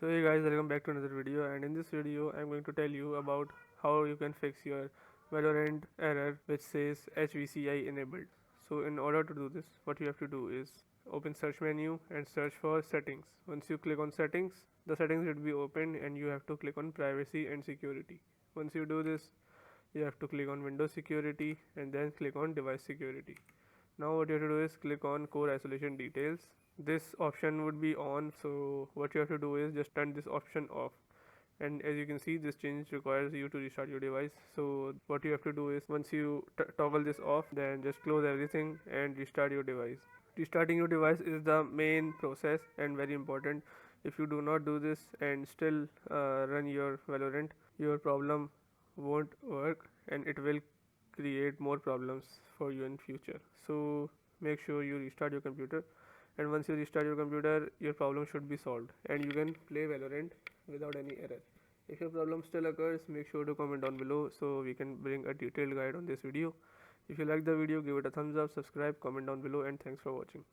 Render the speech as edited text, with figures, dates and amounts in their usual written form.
So hey guys, welcome back to another video, and in this video I'm going to tell you about how you can fix your Valorant error which says HVCI enabled. So in order to do this, what you have to do is open search menu and search for settings. Once you click on settings, the settings will be opened and you have to click on privacy and security. Once you do this, you have to click on Windows security and then click on device security. Now what you have to do is click on core isolation details. This option would be on, so what you have to do is just turn this option off. And as you can see, this change requires you to restart your device. So what you have to do is once you toggle this off, then just close everything and restart your device. Restarting your device is the main process and very important. If you do not do this and still run your Valorant, your problem won't work and it will create more problems for you in future. So make sure you restart your computer, and once you restart your computer, your problem should be solved and you can play Valorant without any error. If your problem still occurs, make sure to comment down below so we can bring a detailed guide on this video. If you like the video, give it a thumbs up, subscribe, comment down below, and thanks for watching.